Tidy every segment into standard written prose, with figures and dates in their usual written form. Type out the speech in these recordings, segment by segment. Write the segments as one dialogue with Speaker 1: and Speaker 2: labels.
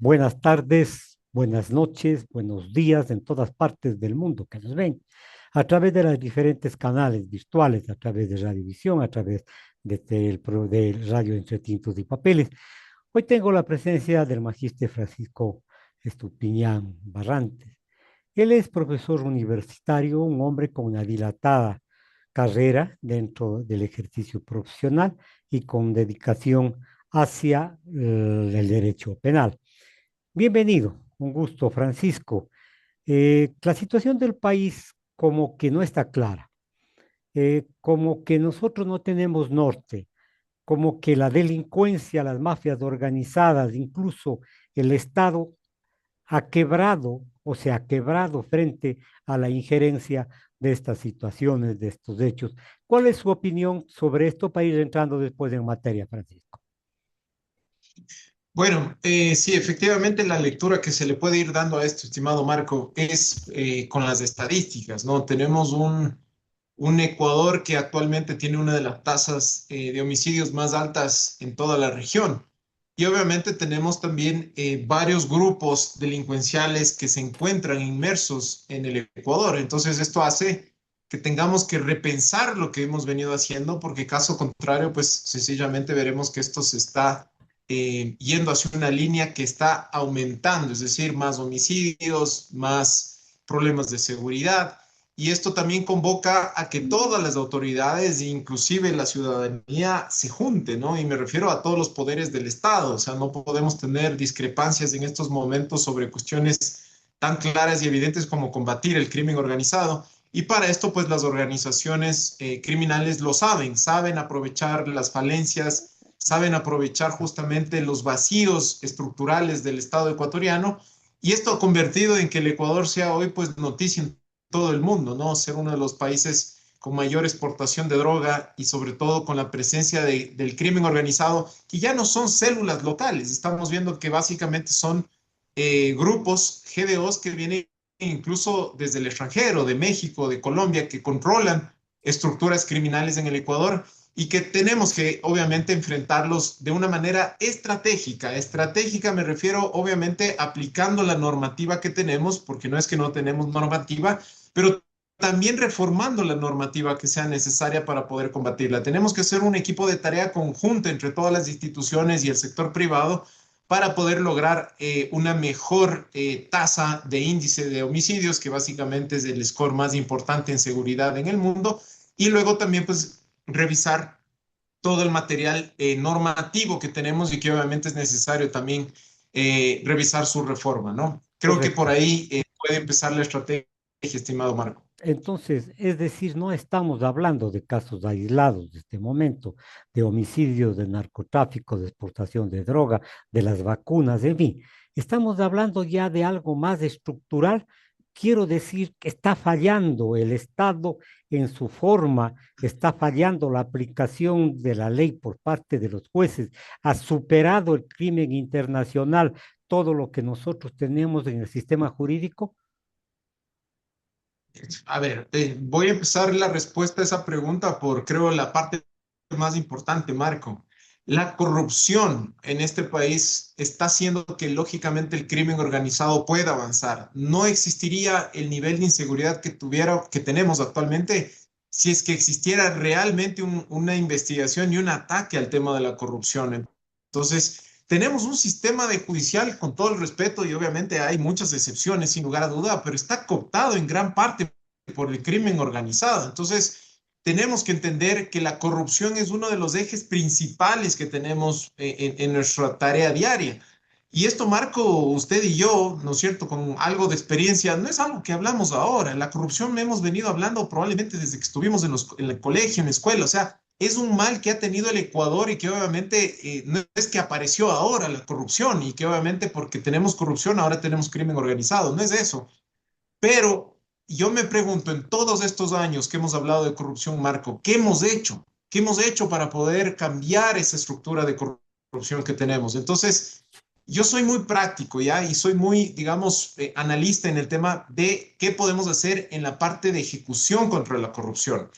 Speaker 1: Buenas tardes, buenas noches, buenos días en todas partes del mundo que nos ven a través de los diferentes canales virtuales, a través de Radiovisión, a través del Radio Entre Tintos y Papeles. Hoy tengo la presencia del magíster Francisco Estupiñán Barrantes. Él es profesor universitario, un hombre con una dilatada carrera dentro del ejercicio profesional y con dedicación hacia el derecho penal. Bienvenido, un gusto, Francisco. La situación del país como que no está clara, como que nosotros no tenemos norte, como que la delincuencia, las mafias organizadas, incluso el Estado ha quebrado o se ha quebrado frente a la injerencia de estas situaciones, de estos hechos. ¿Cuál es su opinión sobre esto para ir entrando después en materia, Francisco?
Speaker 2: Bueno, sí, efectivamente la lectura que se le puede ir dando a esto, estimado Marco, es con las estadísticas, ¿no? Tenemos un Ecuador que actualmente tiene una de las tasas de homicidios más altas en toda la región. Y obviamente tenemos también varios grupos delincuenciales que se encuentran inmersos en el Ecuador. Entonces esto hace que tengamos que repensar lo que hemos venido haciendo, porque caso contrario, pues sencillamente veremos que esto se está yendo hacia una línea que está aumentando, es decir, más homicidios, más problemas de seguridad. Y esto también convoca a que todas las autoridades, inclusive la ciudadanía, se junten, ¿no? Y me refiero a todos los poderes del Estado. O sea, no podemos tener discrepancias en estos momentos sobre cuestiones tan claras y evidentes como combatir el crimen organizado. Y para esto, pues las organizaciones criminales lo saben aprovechar las falencias, saben aprovechar justamente los vacíos estructurales del Estado ecuatoriano. Y esto ha convertido en que el Ecuador sea hoy, pues, noticia en todo el mundo, ¿no? Ser uno de los países con mayor exportación de droga y sobre todo con la presencia del crimen organizado, que ya no son células locales. Estamos viendo que básicamente son grupos GDOs que vienen incluso desde el extranjero, de México, de Colombia, que controlan estructuras criminales en el Ecuador y que tenemos que obviamente enfrentarlos de una manera estratégica. Estratégica me refiero obviamente aplicando la normativa que tenemos, porque no es que no tenemos normativa, pero también reformando la normativa que sea necesaria para poder combatirla. Tenemos que hacer un equipo de tarea conjunta entre todas las instituciones y el sector privado para poder lograr una mejor tasa de índice de homicidios, que básicamente es el score más importante en seguridad en el mundo, y luego también pues revisar todo el material normativo que tenemos y que obviamente es necesario también revisar su reforma, ¿no? Creo que por
Speaker 1: Correcto.
Speaker 2: ahí puede empezar la estrategia, estimado Marco.
Speaker 1: Entonces, es decir, no estamos hablando de casos aislados de este momento, de homicidios, de narcotráfico, de exportación de droga, de las vacunas, en fin. Estamos hablando ya de algo más estructural. Quiero decir que está fallando el Estado en su forma, está fallando la aplicación de la ley por parte de los jueces, ha superado el crimen internacional, todo lo que nosotros tenemos en el sistema jurídico.
Speaker 2: A ver, voy a empezar la respuesta a esa pregunta por, creo, la parte más importante, Marco. La corrupción en este país está haciendo que lógicamente el crimen organizado pueda avanzar. No existiría el nivel de inseguridad que tenemos actualmente si es que existiera realmente una investigación y un ataque al tema de la corrupción. Entonces, tenemos un sistema de judicial con todo el respeto y obviamente hay muchas excepciones sin lugar a duda, pero está cooptado en gran parte por el crimen organizado. Entonces, tenemos que entender que la corrupción es uno de los ejes principales que tenemos en nuestra tarea diaria. Y esto, Marco, usted y yo, ¿no es cierto?, con algo de experiencia, no es algo que hablamos ahora. La corrupción me hemos venido hablando probablemente desde que estuvimos en el colegio, en la escuela. O sea, es un mal que ha tenido el Ecuador y que obviamente no es que apareció ahora la corrupción y que obviamente porque tenemos corrupción ahora tenemos crimen organizado. No es eso. Pero yo me pregunto, en todos estos años que hemos hablado de corrupción, Marco, ¿qué hemos hecho? ¿Qué hemos hecho para poder cambiar esa estructura de corrupción que tenemos? Entonces, yo soy muy práctico, ¿ya? Y soy muy, digamos, analista en el tema de qué podemos hacer en la parte de ejecución contra la corrupción.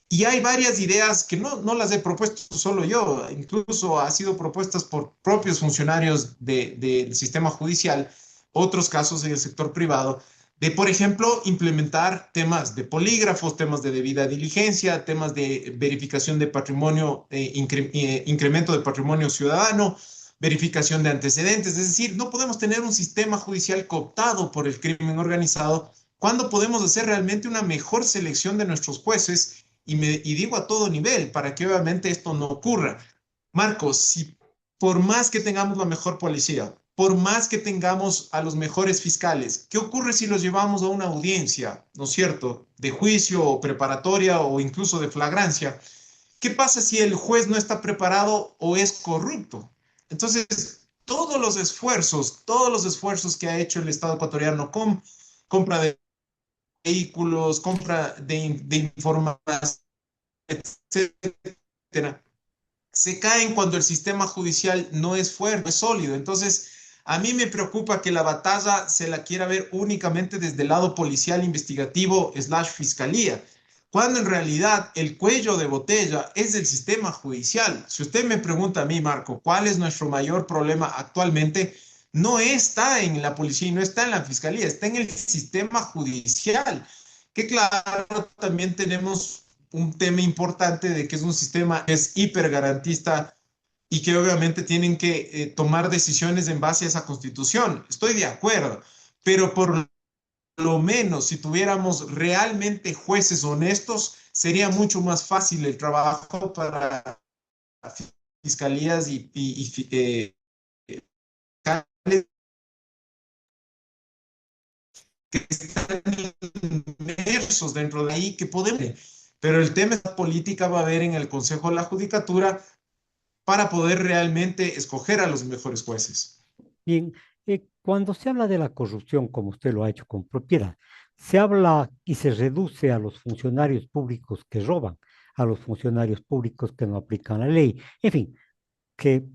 Speaker 2: Y hay varias ideas que no las he propuesto solo yo, incluso ha sido propuestas por propios funcionarios del sistema judicial, otros casos en el sector privado, de, por ejemplo, implementar temas de polígrafos, temas de debida diligencia, temas de verificación de patrimonio, incremento de patrimonio ciudadano, verificación de antecedentes. Es decir, no podemos tener un sistema judicial cooptado por el crimen organizado cuando podemos hacer realmente una mejor selección de nuestros jueces y digo a todo nivel, para que obviamente esto no ocurra. Marcos, si por más que tengamos la mejor policía, por más que tengamos a los mejores fiscales, ¿qué ocurre si los llevamos a una audiencia, ¿no es cierto?, de juicio o preparatoria o incluso de flagrancia? ¿Qué pasa si el juez no está preparado o es corrupto? Entonces, todos los esfuerzos que ha hecho el Estado ecuatoriano con compra de vehículos, compra de información, etcétera, se caen cuando el sistema judicial no es fuerte, no es sólido. Entonces, a mí me preocupa que la batalla se la quiera ver únicamente desde el lado policial investigativo slash fiscalía, cuando en realidad el cuello de botella es el sistema judicial. Si usted me pregunta a mí, Marco, ¿cuál es nuestro mayor problema actualmente? No está en la policía y no está en la fiscalía, está en el sistema judicial, que claro, también tenemos un tema importante de que es un sistema que es hipergarantista y que obviamente tienen que tomar decisiones en base a esa constitución. Estoy de acuerdo, pero por lo menos si tuviéramos realmente jueces honestos, sería mucho más fácil el trabajo para fiscalías fiscales que están inmersos dentro de ahí, que podemos. Pero el tema de la política va a haber en el Consejo de la Judicatura para poder realmente escoger a los mejores jueces.
Speaker 1: Bien, cuando se habla de la corrupción, como usted lo ha hecho con propiedad, se habla y se reduce a los funcionarios públicos que roban, a los funcionarios públicos que no aplican la ley, en fin, que,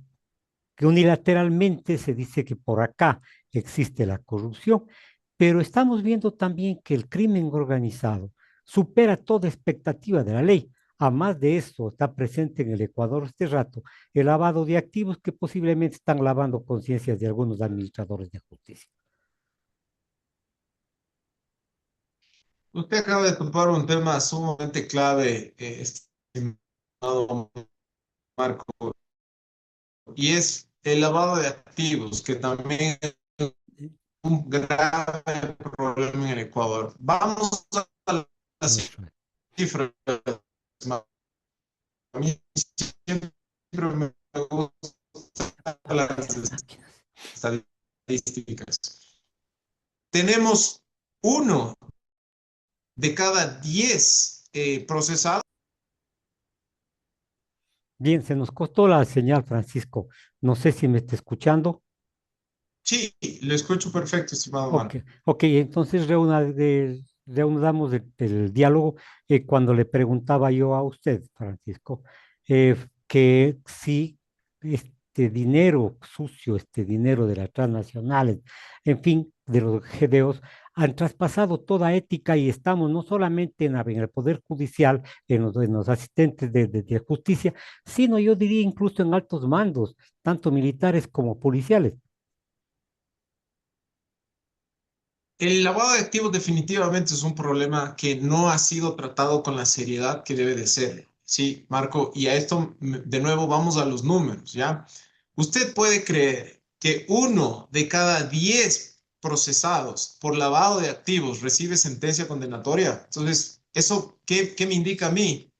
Speaker 1: que unilateralmente se dice que por acá existe la corrupción, pero estamos viendo también que el crimen organizado supera toda expectativa de la ley. Además de eso, está presente en el Ecuador este rato el lavado de activos que posiblemente están lavando conciencias de algunos administradores de justicia.
Speaker 2: Usted acaba de topar un tema sumamente clave, estimado Marco, y es el lavado de activos, que también es un grave problema en el Ecuador. Vamos a las
Speaker 1: Nuestro-
Speaker 2: cifras. A mí siempre me gustan
Speaker 1: Máquinas,
Speaker 2: las
Speaker 1: máquinas.
Speaker 2: estadísticas. Tenemos uno de cada 10 procesados.
Speaker 1: Bien, se nos costó la señal, Francisco. No sé si me está escuchando.
Speaker 2: Sí, lo escucho perfecto, estimado
Speaker 1: Ok,
Speaker 2: Marco.
Speaker 1: ok, entonces reanudamos el diálogo cuando le preguntaba yo a usted, Francisco, que si este dinero sucio, este dinero de las transnacionales, en fin, de los GDOs, han traspasado toda ética y estamos no solamente en el Poder Judicial, en los asistentes de justicia, sino yo diría incluso en altos mandos, tanto militares como policiales.
Speaker 2: El lavado de activos definitivamente es un problema que no ha sido tratado con la seriedad que debe de ser. Sí, Marco, y a esto de nuevo vamos a los números, ¿ya? ¿Usted puede creer que uno de cada 10 procesados por lavado de activos recibe sentencia condenatoria? Entonces, ¿eso qué me indica a mí?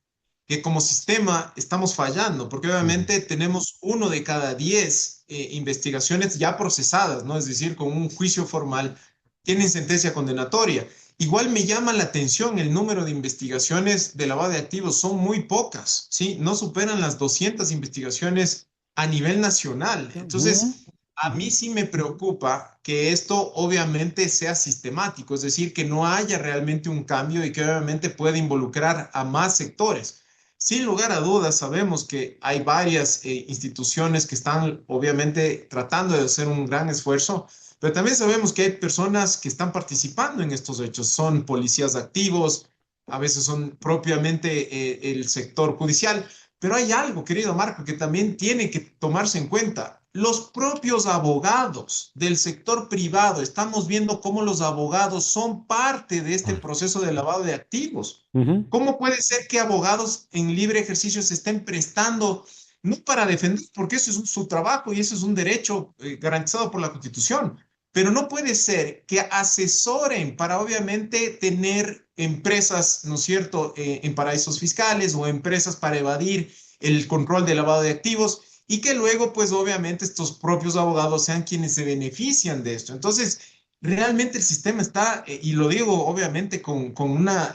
Speaker 2: Que como sistema estamos fallando, porque
Speaker 1: Ujú.
Speaker 2: obviamente tenemos uno de cada 10 investigaciones ya procesadas, ¿no? Es decir, con un juicio formal, tienen sentencia condenatoria. Igual me llama la atención el número de investigaciones de lavado de activos, son muy pocas, ¿sí? No superan las 200 investigaciones a nivel nacional.
Speaker 1: Ujú,
Speaker 2: Entonces, a mí sí me preocupa que esto obviamente sea sistemático, es decir, que no haya realmente un cambio y que obviamente pueda involucrar a más sectores. Sin lugar a dudas, sabemos que hay varias instituciones que están obviamente tratando de hacer un gran esfuerzo, pero también sabemos que hay personas que están participando en estos hechos. Son policías activos, a veces son propiamente el sector judicial. Pero hay algo, querido Marco, que también tiene que tomarse en cuenta. Los propios abogados del sector privado, estamos viendo cómo los abogados son parte de este
Speaker 1: Ah,
Speaker 2: proceso de lavado de activos.
Speaker 1: ujú,
Speaker 2: ¿Cómo puede ser que abogados en libre ejercicio se estén prestando, no para defender, porque eso es su trabajo y eso es un derecho garantizado por la Constitución, pero no puede ser que asesoren para obviamente tener empresas, ¿no es cierto?, en paraísos fiscales o empresas para evadir el control del lavado de activos y que luego, pues obviamente, estos propios abogados sean quienes se benefician de esto? Entonces, realmente el sistema está, y lo digo obviamente con una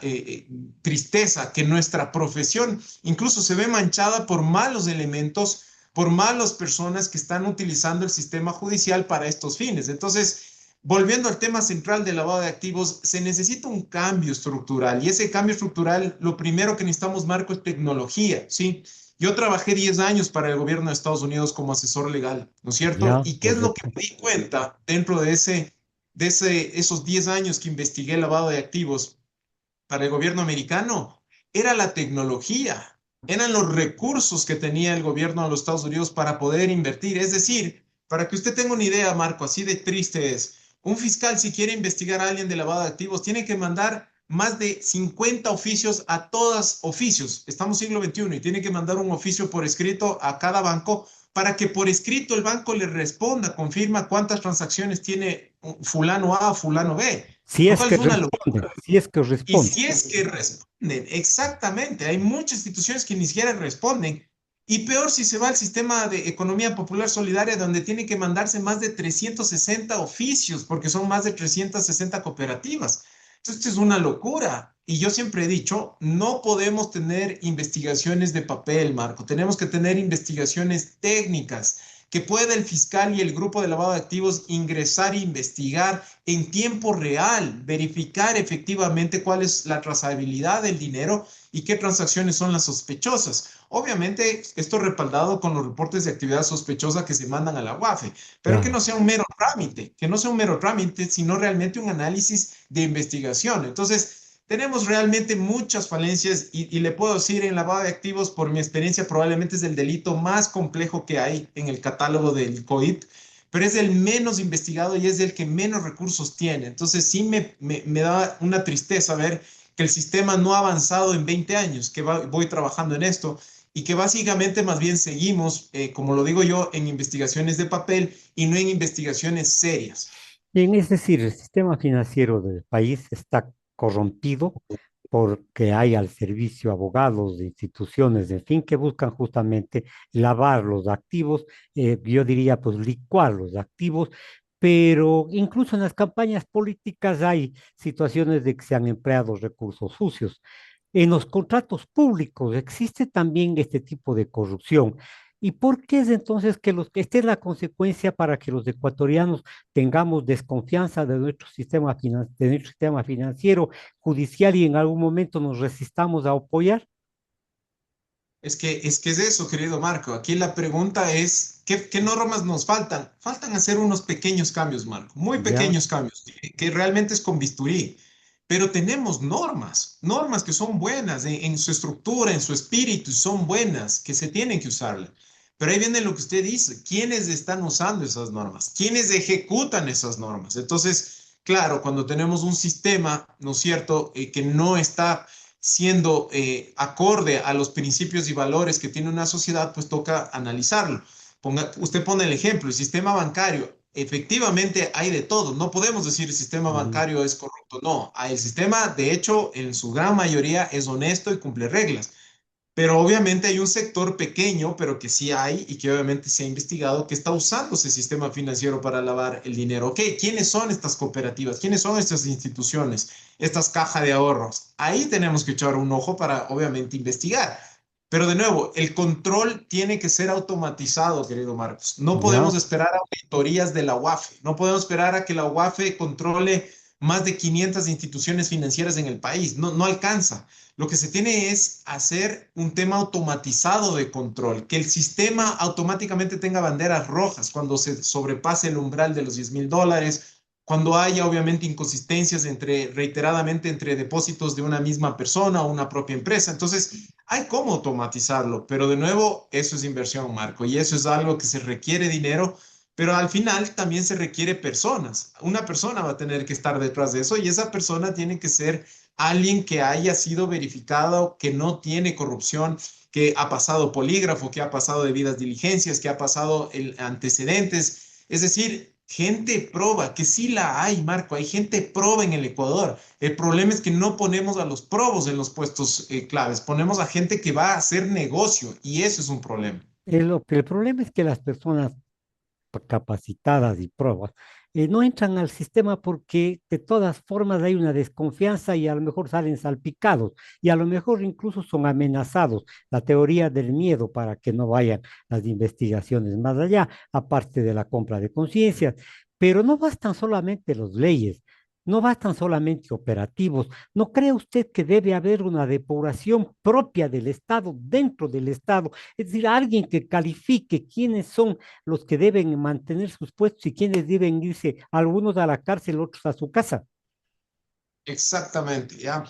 Speaker 2: tristeza, que nuestra profesión incluso se ve manchada por malos elementos, por malas personas que están utilizando el sistema judicial para estos fines. Entonces, volviendo al tema central del lavado de activos, se necesita un cambio estructural y ese cambio estructural, lo primero que necesitamos, Marco, es tecnología, ¿sí? Yo trabajé 10 años para el gobierno de Estados Unidos como asesor legal, ¿no es cierto?
Speaker 1: ya,
Speaker 2: ¿Y qué es lo que
Speaker 1: correcto.
Speaker 2: me di cuenta dentro esos 10 años que investigué el lavado de activos para el gobierno americano? Era la tecnología, eran los recursos que tenía el gobierno de los Estados Unidos para poder invertir. Es decir, para que usted tenga una idea, Marco, así de triste es, un fiscal si quiere investigar a alguien de lavado de activos, tiene que mandar más de 50 oficios a todos oficios. Estamos siglo XXI y tiene que mandar un oficio por escrito a cada banco para que por escrito el banco le responda, confirma cuántas transacciones tiene fulano A o fulano B,
Speaker 1: Si
Speaker 2: lo
Speaker 1: es
Speaker 2: cual
Speaker 1: que
Speaker 2: es una
Speaker 1: responden,
Speaker 2: locura.
Speaker 1: si es que
Speaker 2: Y
Speaker 1: responden.
Speaker 2: si es que responden, exactamente, hay muchas instituciones que ni siquiera responden. Y peor si se va al sistema de economía popular solidaria, donde tiene que mandarse más de 360 oficios, porque son más de 360 cooperativas. Entonces, esto es una locura. Y yo siempre he dicho, no podemos tener investigaciones de papel, Marco. Tenemos que tener investigaciones técnicas, que pueda el fiscal y el grupo de lavado de activos ingresar e investigar en tiempo real, verificar efectivamente cuál es la trazabilidad del dinero y qué transacciones son las sospechosas. Obviamente, esto respaldado con los reportes de actividad sospechosa que se mandan a la UAFE, pero que
Speaker 1: Claro.
Speaker 2: no sea un mero trámite, que no sea un mero trámite, sino realmente un análisis de investigación. Entonces, tenemos realmente muchas falencias y le puedo decir, en lavado de activos, por mi experiencia, probablemente es el delito más complejo que hay en el catálogo del COIP, pero es el menos investigado y es el que menos recursos tiene. Entonces sí me da una tristeza ver que el sistema no ha avanzado en 20 años, que voy trabajando en esto y que básicamente más bien seguimos, como lo digo yo, en investigaciones de papel y no en investigaciones serias.
Speaker 1: Bien, es decir, el sistema financiero del país está corrompido porque hay al servicio abogados de instituciones, en fin, que buscan justamente lavar los activos, yo diría, pues licuar los activos, pero incluso en las campañas políticas hay situaciones de que se han empleado recursos sucios. En los contratos públicos existe también este tipo de corrupción. ¿Y por qué es entonces que esta es la consecuencia para que los ecuatorianos tengamos desconfianza de nuestro sistema financiero, judicial y en algún momento nos resistamos a apoyar?
Speaker 2: Es que es eso, querido Marco. Aquí la pregunta es, ¿qué normas nos faltan? Faltan hacer unos pequeños cambios, Marco, muy
Speaker 1: Ya,
Speaker 2: pequeños cambios, que realmente es con bisturí. Pero tenemos normas que son buenas en su estructura, en su espíritu, son buenas, que se tienen que usarlas. Pero ahí viene lo que usted dice, ¿quiénes están usando esas normas? ¿Quiénes ejecutan esas normas? Entonces, claro, cuando tenemos un sistema, ¿no es cierto?, que no está siendo acorde a los principios y valores que tiene una sociedad, pues toca analizarlo. Usted pone el ejemplo, el sistema bancario. Efectivamente hay de todo. No podemos decir el sistema
Speaker 1: ujú,
Speaker 2: bancario es corrupto. No, el sistema, de hecho, en su gran mayoría es honesto y cumple reglas. Pero obviamente hay un sector pequeño, pero que sí hay y que obviamente se ha investigado que está usando ese sistema financiero para lavar el dinero. Ok, ¿quiénes son estas cooperativas? ¿Quiénes son estas instituciones? Estas cajas de ahorros. Ahí tenemos que echar un ojo para obviamente investigar. Pero de nuevo, el control tiene que ser automatizado, querido Marcos. No
Speaker 1: ya,
Speaker 2: podemos esperar a auditorías de la UAFE. No podemos esperar a que la UAFE controle más de 500 instituciones financieras en el país. No, no alcanza. Lo que se tiene es hacer un tema automatizado de control, que el sistema automáticamente tenga banderas rojas cuando se sobrepase el umbral de los $10,000, cuando haya obviamente inconsistencias reiteradamente entre depósitos de una misma persona o una propia empresa. Entonces, hay cómo automatizarlo, pero de nuevo, eso es inversión, Marco, y eso es algo que se requiere dinero, pero al final también se requiere personas. Una persona va a tener que estar detrás de eso y esa persona tiene que ser alguien que haya sido verificado, que no tiene corrupción, que ha pasado polígrafo, que ha pasado debidas diligencias, que ha pasado antecedentes. Es decir, gente proba, que sí la hay, Marco, hay gente proba en el Ecuador. El problema es que no ponemos a los probos en los puestos claves, ponemos a gente que va a hacer negocio y eso es un problema.
Speaker 1: El problema es que las personas capacitadas y pruebas, no entran al sistema porque de todas formas hay una desconfianza y a lo mejor salen salpicados y a lo mejor incluso son amenazados. La teoría del miedo para que no vayan las investigaciones más allá, aparte de la compra de conciencias, pero no bastan solamente las leyes. No bastan solamente operativos. ¿No cree usted que debe haber una depuración propia del Estado dentro del Estado? Es decir, alguien que califique quiénes son los que deben mantener sus puestos y quienes deben irse, algunos a la cárcel, otros a su casa.
Speaker 2: Exactamente, ¿ya?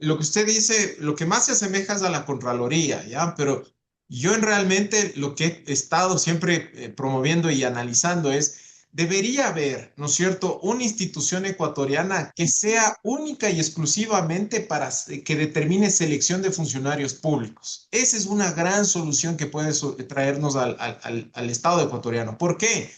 Speaker 2: Lo que usted dice, lo que más se asemeja es a la Contraloría, ¿ya? Pero yo realmente lo que he estado siempre promoviendo y analizando es, debería haber, ¿no es cierto?, una institución ecuatoriana que sea única y exclusivamente para que determine selección de funcionarios públicos. Esa es una gran solución que puede traernos al Estado ecuatoriano. ¿Por qué?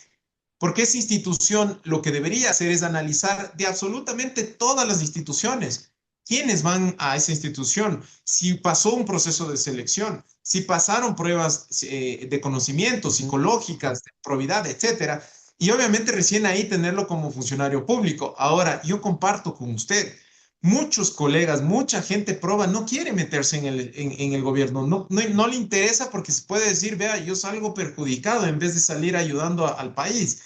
Speaker 2: Porque esa institución lo que debería hacer es analizar de absolutamente todas las instituciones. ¿Quiénes van a esa institución? Si pasó un proceso de selección, si pasaron pruebas de conocimiento,
Speaker 1: Ujú.
Speaker 2: psicológicas, de probidad, etcétera. Y obviamente recién ahí tenerlo como funcionario público. Ahora, yo comparto con usted, muchos colegas, mucha gente proba, no quiere meterse en el gobierno, no le interesa porque se puede decir, vea, yo salgo perjudicado en vez de salir ayudando al país.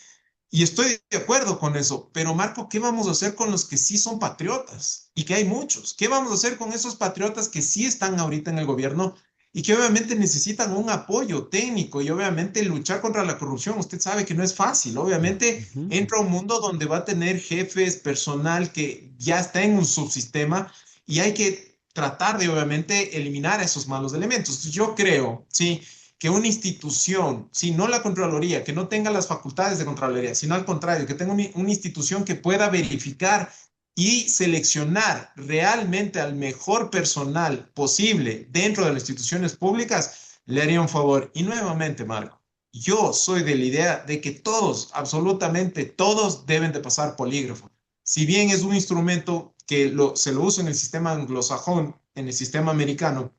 Speaker 2: Y estoy de acuerdo con eso, pero Marco, ¿qué vamos a hacer con los que sí son patriotas? Y que hay muchos. ¿Qué vamos a hacer con esos patriotas que sí están ahorita en el gobierno y que obviamente necesitan un apoyo técnico y obviamente luchar contra la corrupción? Usted sabe que no es fácil. Obviamente
Speaker 1: Ujú.
Speaker 2: entra a un mundo donde va a tener jefes, personal que ya está en un subsistema y hay que tratar de obviamente eliminar esos malos elementos. Yo creo, sí, que una institución, si no la Contraloría, que no tenga las facultades de Contraloría, sino al contrario, que tenga una institución que pueda verificar y seleccionar realmente al mejor personal posible dentro de las instituciones públicas, le haría un favor. Y nuevamente, Marco, yo soy de la idea de que todos, absolutamente todos, deben de pasar polígrafo. Si bien es un instrumento que se lo usa en el sistema anglosajón, en el sistema americano,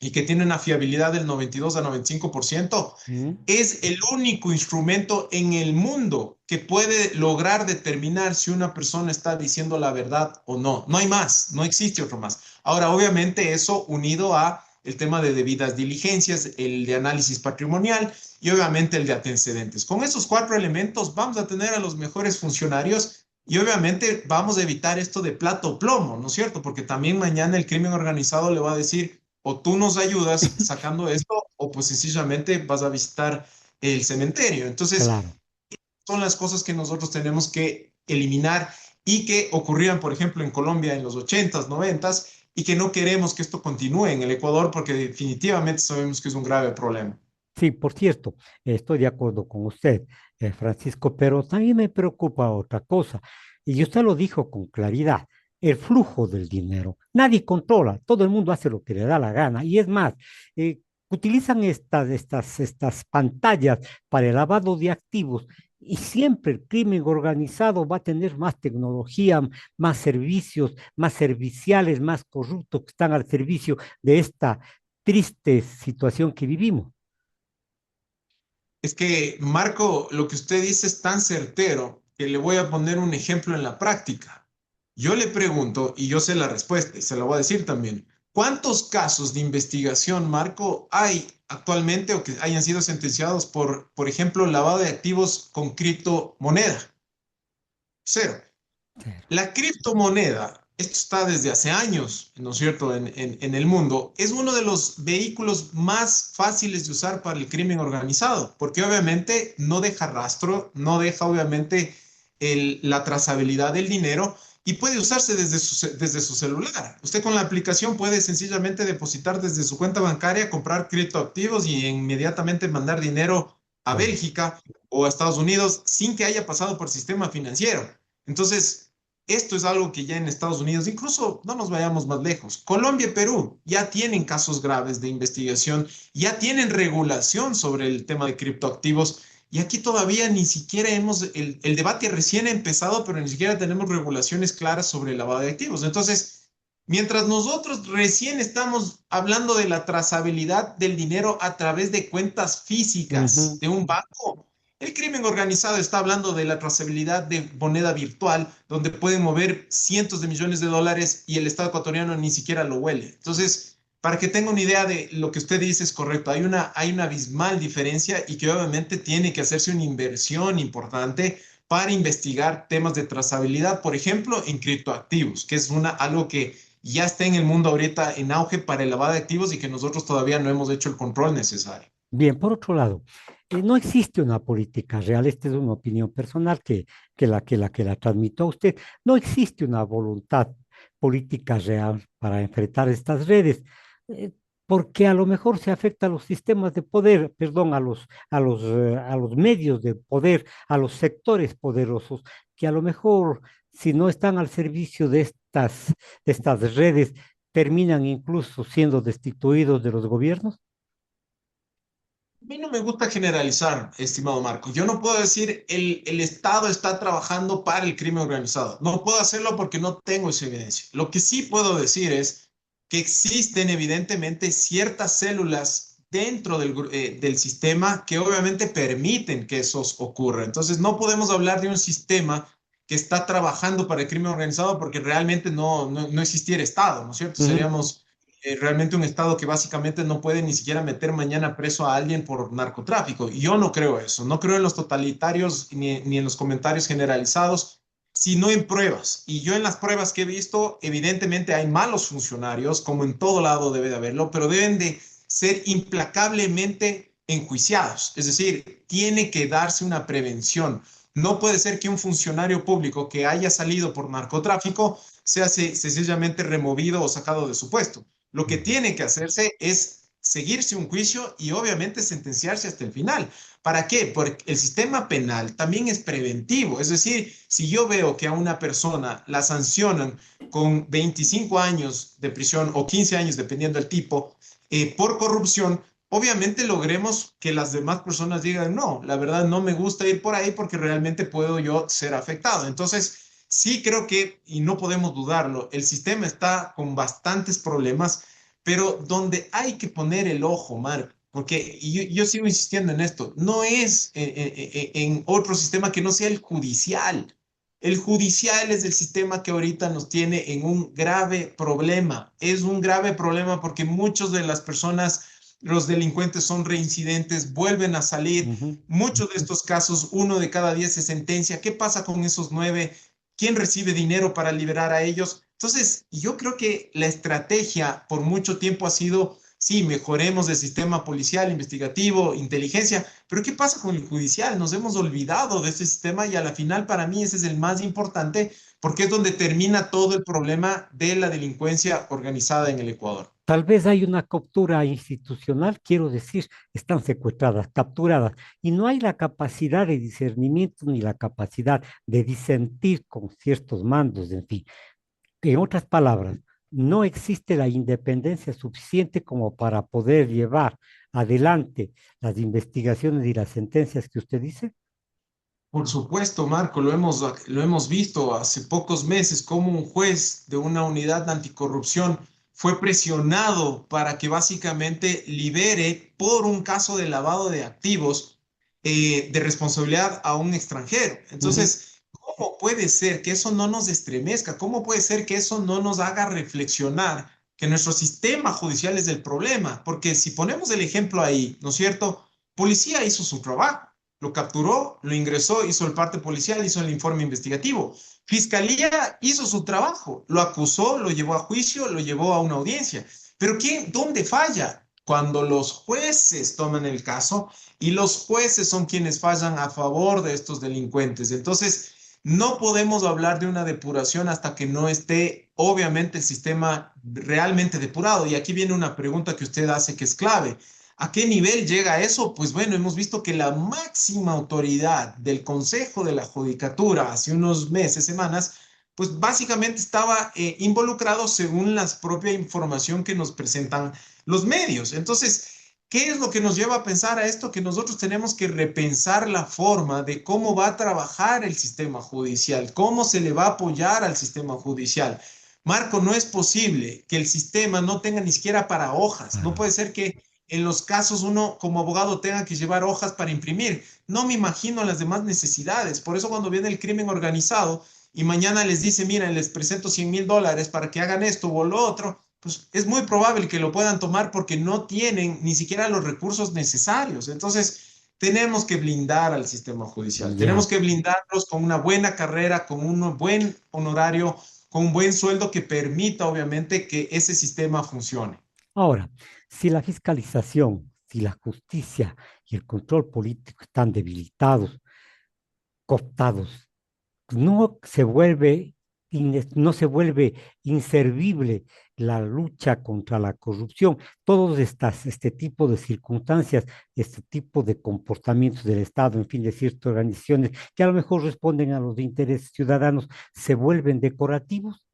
Speaker 2: y que tiene una fiabilidad del 92 a 95%,
Speaker 1: Ujú.
Speaker 2: es el único instrumento en el mundo que puede lograr determinar si una persona está diciendo la verdad o no. No hay más, no existe otro más. Ahora, obviamente, eso unido a el tema de debidas diligencias, el de análisis patrimonial y obviamente el de antecedentes. Con esos cuatro elementos vamos a tener a los mejores funcionarios y obviamente vamos a evitar esto de plato plomo, ¿no es cierto? Porque también mañana el crimen organizado le va a decir, o tú nos ayudas sacando esto, o pues sencillamente vas a visitar el cementerio. Entonces,
Speaker 1: Claro.
Speaker 2: son las cosas que nosotros tenemos que eliminar y que ocurrían, por ejemplo, en Colombia en los 80s, 90s, y que no queremos que esto continúe en el Ecuador porque definitivamente sabemos que es un grave problema.
Speaker 1: Sí, por cierto, estoy de acuerdo con usted, Francisco, pero también me preocupa otra cosa, y usted lo dijo con claridad, el flujo del dinero. Nadie controla, todo el mundo hace lo que le da la gana, y es más, eh, utilizan estas pantallas para el lavado de activos, y siempre el crimen organizado va a tener más tecnología, más servicios, más serviciales, más corruptos que están al servicio de esta triste situación que vivimos.
Speaker 2: Es que, Marco, lo que usted dice es tan certero que le voy a poner un ejemplo en la práctica. Yo le pregunto, y yo sé la respuesta, y se la voy a decir también, ¿cuántos casos de investigación, Marco, hay actualmente o que hayan sido sentenciados por ejemplo, lavado de activos con criptomoneda? Cero.
Speaker 1: Cero.
Speaker 2: La criptomoneda, esto está desde hace años, ¿no es cierto?, en el mundo, es uno de los vehículos más fáciles de usar para el crimen organizado, porque obviamente no deja rastro, no deja obviamente la trazabilidad del dinero y puede usarse desde su celular. Usted con la aplicación puede sencillamente depositar desde su cuenta bancaria, comprar criptoactivos y inmediatamente mandar dinero a
Speaker 1: Claro.
Speaker 2: Bélgica o a Estados Unidos sin que haya pasado por sistema financiero. Entonces, esto es algo que ya en Estados Unidos, incluso no nos vayamos más lejos, Colombia y Perú ya tienen casos graves de investigación, ya tienen regulación sobre el tema de criptoactivos y aquí todavía ni siquiera el debate recién ha empezado, pero ni siquiera tenemos regulaciones claras sobre el lavado de activos. Entonces, mientras nosotros recién estamos hablando de la trazabilidad del dinero a través de cuentas físicas
Speaker 1: Ujú.
Speaker 2: de un banco, el crimen organizado está hablando de la trazabilidad de moneda virtual, donde pueden mover cientos de millones de dólares y el Estado ecuatoriano ni siquiera lo huele. Entonces, para que tenga una idea de lo que usted dice es correcto, hay una abismal diferencia y que obviamente tiene que hacerse una inversión importante para investigar temas de trazabilidad, por ejemplo, en criptoactivos, que es algo que ya está en el mundo ahorita en auge para el lavado de activos y que nosotros todavía no hemos hecho el control necesario.
Speaker 1: Bien, por otro lado, no existe una política real, esta es una opinión personal que la transmito a usted, no existe una voluntad política real para enfrentar estas redes, eh, porque a lo mejor se afecta a los sistemas de poder, perdón, a los medios de poder, a los sectores poderosos, que a lo mejor si no están al servicio de estas redes, terminan incluso siendo destituidos de los gobiernos.
Speaker 2: A mí no me gusta generalizar, estimado Marco. Yo no puedo decir el Estado está trabajando para el crimen organizado. No puedo hacerlo porque no tengo esa evidencia. Lo que sí puedo decir es que existen evidentemente ciertas células dentro del sistema que obviamente permiten que eso ocurra. Entonces no podemos hablar de un sistema que está trabajando para el crimen organizado porque realmente no existiera Estado, ¿no es cierto?
Speaker 1: Ujú.
Speaker 2: Seríamos realmente un Estado que básicamente no puede ni siquiera meter mañana preso a alguien por narcotráfico. Y yo no creo eso, no creo en los totalitarios ni en los comentarios generalizados, sino en pruebas. Y yo en las pruebas que he visto, evidentemente hay malos funcionarios, como en todo lado debe de haberlo, pero deben de ser implacablemente enjuiciados. Es decir, tiene que darse una prevención. No puede ser que un funcionario público que haya salido por narcotráfico sea sencillamente removido o sacado de su puesto. Lo que
Speaker 1: Ujú.
Speaker 2: tiene que hacerse es seguirse un juicio y obviamente sentenciarse hasta el final. ¿Para qué? Porque el sistema penal también es preventivo. Es decir, si yo veo que a una persona la sancionan con 25 años de prisión o 15 años, dependiendo del tipo, por corrupción, obviamente logremos que las demás personas digan, no, la verdad no me gusta ir por ahí porque realmente puedo yo ser afectado. Entonces, sí creo que, y no podemos dudarlo, el sistema está con bastantes problemas, pero donde hay que poner el ojo, Marco, porque yo sigo insistiendo en esto, no es en otro sistema que no sea el judicial. El judicial es el sistema que ahorita nos tiene en un grave problema. Es un grave problema porque muchas de las personas, los delincuentes son reincidentes, vuelven a salir.
Speaker 1: Ujú.
Speaker 2: Muchos de estos casos, 1 de cada 10 se sentencia. ¿Qué pasa con esos 9? ¿Quién recibe dinero para liberar a ellos? Entonces, yo creo que la estrategia por mucho tiempo ha sido, sí, mejoremos el sistema policial, investigativo, inteligencia, pero ¿qué pasa con el judicial? Nos hemos olvidado de ese sistema y a la final para mí ese es el más importante porque es donde termina todo el problema de la delincuencia organizada en el Ecuador.
Speaker 1: Tal vez hay una captura institucional, quiero decir, están secuestradas, capturadas, y no hay la capacidad de discernimiento ni la capacidad de disentir con ciertos mandos, en fin. En otras palabras, no existe la independencia suficiente como para poder llevar adelante las investigaciones y las sentencias que usted dice.
Speaker 2: Por supuesto, Marco, lo hemos visto hace pocos meses como un juez de una unidad anticorrupción fue presionado para que básicamente libere por un caso de lavado de activos de responsabilidad a un extranjero.
Speaker 1: Ujú.
Speaker 2: Entonces, ¿cómo puede ser que eso no nos estremezca? ¿Cómo puede ser que eso no nos haga reflexionar que nuestro sistema judicial es el problema? Porque si ponemos el ejemplo ahí, ¿no es cierto? Policía hizo su trabajo, lo capturó, lo ingresó, hizo el parte policial, hizo el informe investigativo. Fiscalía hizo su trabajo, lo acusó, lo llevó a juicio, lo llevó a una audiencia. Pero ¿quién, dónde falla? Cuando los jueces toman el caso y los jueces son quienes fallan a favor de estos delincuentes. Entonces, no podemos hablar de una depuración hasta que no esté, obviamente, el sistema realmente depurado. Y aquí viene una pregunta que usted hace que es clave. ¿A qué nivel llega eso? Pues bueno, hemos visto que la máxima autoridad del Consejo de la Judicatura hace unos meses, semanas, pues básicamente estaba involucrado según la propia información que nos presentan los medios. Entonces, ¿qué es lo que nos lleva a pensar a esto? Que nosotros tenemos que repensar la forma de cómo va a trabajar el sistema judicial, cómo se le va a apoyar al sistema judicial. Marco, no es posible que el sistema no tenga ni siquiera para hojas. No
Speaker 1: Claro.
Speaker 2: puede ser que en los casos uno como abogado tenga que llevar hojas para imprimir. No me imagino las demás necesidades. Por eso cuando viene el crimen organizado y mañana les dice, mira, les presento $100,000 para que hagan esto o lo otro, pues es muy probable que lo puedan tomar porque no tienen ni siquiera los recursos necesarios. Entonces, tenemos que blindar al sistema judicial,
Speaker 1: Ya.
Speaker 2: tenemos que blindarlos con una buena carrera, con un buen honorario, con un buen sueldo que permita, obviamente, que ese sistema funcione.
Speaker 1: Ahora, si la fiscalización, si la justicia y el control político están debilitados, cooptados, no se vuelve inservible la lucha contra la corrupción. Todos este tipo de circunstancias, este tipo de comportamientos del Estado, en fin, de ciertas organizaciones que a lo mejor responden a los intereses ciudadanos, se vuelven decorativos.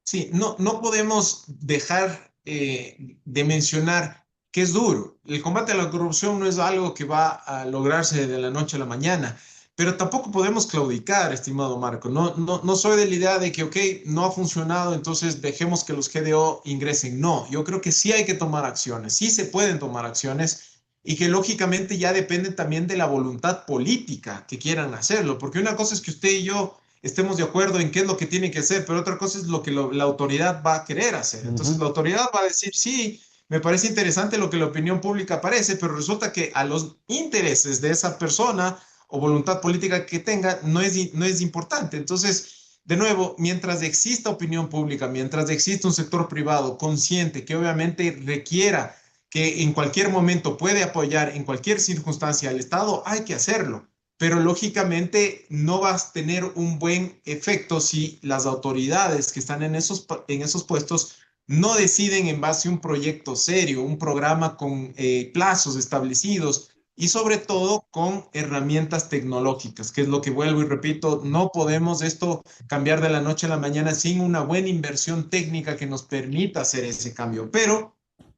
Speaker 2: Sí, no podemos dejar de mencionar que es duro. El combate a la corrupción no es algo que va a lograrse de la noche a la mañana, pero tampoco podemos claudicar, estimado Marco. No soy de la idea de que, ok, no ha funcionado, entonces dejemos que los GDO ingresen. No, yo creo que sí hay que tomar acciones, sí se pueden tomar acciones y que lógicamente ya depende también de la voluntad política que quieran hacerlo, porque una cosa es que usted y yo estemos de acuerdo en qué es lo que tiene que hacer, pero otra cosa es lo que la autoridad va a querer hacer. Entonces
Speaker 1: Ujú.
Speaker 2: la autoridad va a decir, sí, me parece interesante lo que la opinión pública parece, pero resulta que a los intereses de esa persona o voluntad política que tenga no es importante. Entonces, de nuevo, mientras exista opinión pública, mientras exista un sector privado consciente que obviamente requiera que en cualquier momento puede apoyar en cualquier circunstancia al Estado, hay que hacerlo, pero lógicamente no vas a tener un buen efecto si las autoridades que están en esos puestos no deciden en base a un proyecto serio, un programa con plazos establecidos y sobre todo con herramientas tecnológicas, que es lo que vuelvo y repito, no podemos esto cambiar de la noche a la mañana sin una buena inversión técnica que nos permita hacer ese cambio. Pero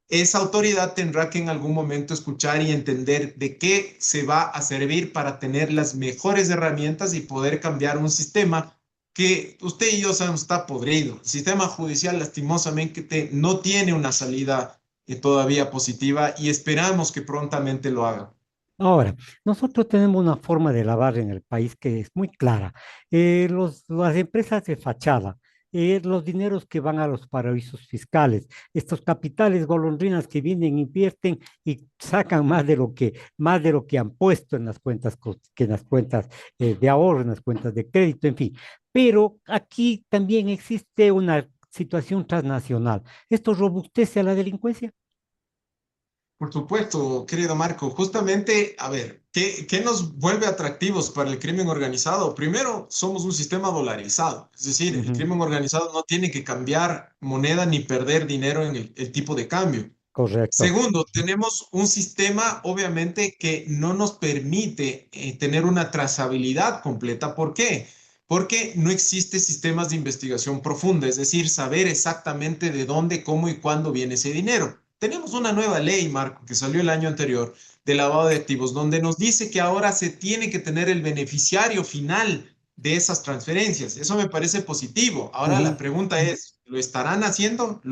Speaker 2: esa autoridad tendrá que en algún momento escuchar y entender de qué se va a servir para tener las mejores herramientas y poder cambiar un sistema que usted y yo sabemos está podrido. El sistema judicial lastimosamente no tiene una salida todavía positiva y esperamos que prontamente lo haga.
Speaker 1: Ahora, nosotros tenemos una forma de lavar en el país que es muy clara. Las empresas de fachada, los dineros que van a los paraísos fiscales, estos capitales golondrinas que vienen, invierten y sacan más de lo que han puesto en las cuentas, que en las cuentas de ahorro, en las cuentas de crédito, en fin. Pero aquí también existe una situación transnacional. ¿Esto robustece a la delincuencia?
Speaker 2: Por supuesto, querido Marco. Justamente, a ver, ¿qué nos vuelve atractivos para el crimen organizado? Primero, somos un sistema dolarizado, es decir, el
Speaker 1: Ujú.
Speaker 2: crimen organizado no tiene que cambiar moneda ni perder dinero en el tipo de cambio.
Speaker 1: Correcto.
Speaker 2: Segundo, tenemos un sistema, obviamente, que no nos permite tener una trazabilidad completa. ¿Por qué? Porque no existe sistemas de investigación profunda, es decir, saber exactamente de dónde, cómo y cuándo viene ese dinero. Tenemos una nueva ley, Marco, que salió el año anterior de lavado de activos, donde nos dice que ahora se tiene que tener el beneficiario final de esas transferencias. Eso me parece positivo. Ahora la
Speaker 1: Ujú.
Speaker 2: pregunta es, ¿lo estarán haciendo?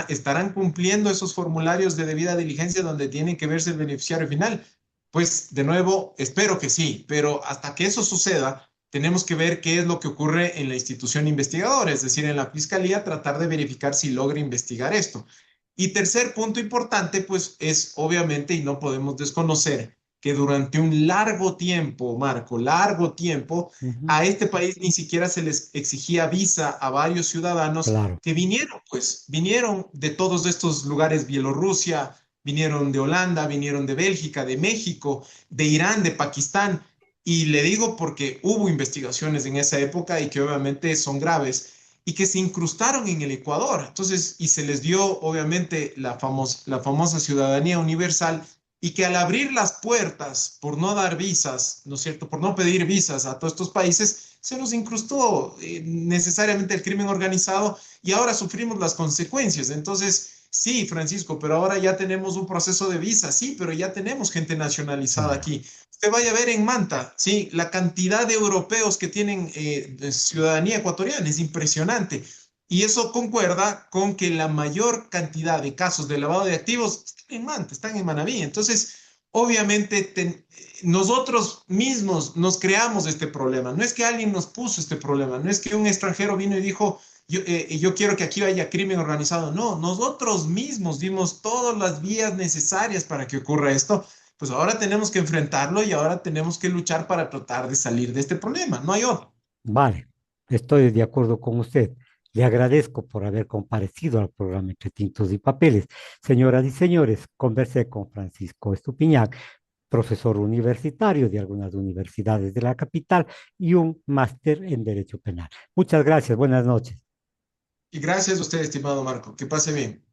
Speaker 2: ¿Estarán cumpliendo esos formularios de debida diligencia donde tiene que verse el beneficiario final? Pues de nuevo, espero que sí, pero hasta que eso suceda, tenemos que ver qué es lo que ocurre en la institución investigadora, es decir, en la fiscalía, tratar de verificar si logra investigar esto. Y tercer punto importante, pues es obviamente, y no podemos desconocer, que durante un largo tiempo, Marco, largo tiempo,
Speaker 1: Ujú.
Speaker 2: a este país ni siquiera se les exigía visa a varios ciudadanos
Speaker 1: Claro.
Speaker 2: que vinieron, pues vinieron de todos estos lugares, Bielorrusia, vinieron de Holanda, vinieron de Bélgica, de México, de Irán, de Pakistán. Y le digo porque hubo investigaciones en esa época y que obviamente son graves y que se incrustaron en el Ecuador. Entonces, y se les dio obviamente la famosa ciudadanía universal y que al abrir las puertas por no dar visas, ¿no es cierto? Por no pedir visas a todos estos países, se nos incrustó necesariamente el crimen organizado y ahora sufrimos las consecuencias. Entonces, sí, Francisco, pero ahora ya tenemos un proceso de visa, sí, pero ya tenemos gente nacionalizada
Speaker 1: Claro.
Speaker 2: aquí. Usted vaya a ver en Manta, sí, la cantidad de europeos que tienen de ciudadanía ecuatoriana es impresionante. Y eso concuerda con que la mayor cantidad de casos de lavado de activos están en Manta, están en Manabí. Entonces, obviamente, nosotros mismos nos creamos este problema. No es que alguien nos puso este problema, no es que un extranjero vino y dijo, yo quiero que aquí haya crimen organizado. No, nosotros mismos dimos todas las vías necesarias para que ocurra esto, pues ahora tenemos que enfrentarlo y ahora tenemos que luchar para tratar de salir de este problema. No hay otro.
Speaker 1: Vale, estoy de acuerdo con usted. Le agradezco por haber comparecido al programa Entre Tintos y Papeles. Señoras y señores, conversé con Francisco Estupiñán, profesor universitario de algunas universidades de la capital y un máster en Derecho Penal. Muchas gracias, buenas noches.
Speaker 2: Y gracias a usted, estimado Marco. Que pase bien.